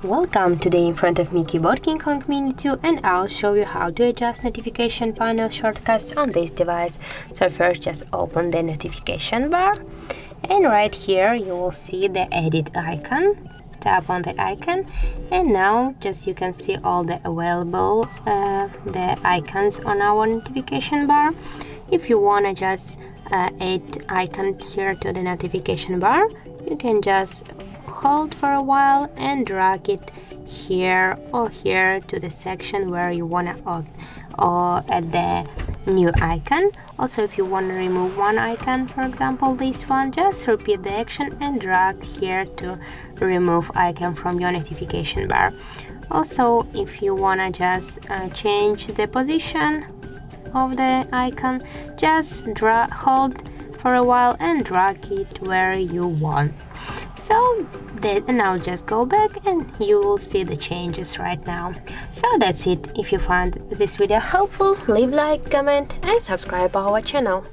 Welcome, today in front of me CUBOT King Kong Mini 2, and I'll show you how to adjust notification panel shortcuts on this device. So first just open the notification bar, and right here you will see the edit icon. Tap on the icon, and now just you can see all the available the icons on our notification bar. If you want to just add icon here to the notification bar, you can just hold for a while and drag it here or here to the section where you want to add the new icon. Also, if you want to remove one icon, for example this one, just repeat the action and drag here to remove icon from your notification bar. Also, if you want to just change the position of the icon, just hold for a while and drag it where you want. So now just go back and you will see the changes right now. So that's it. If you found this video helpful, leave like, comment and subscribe our channel.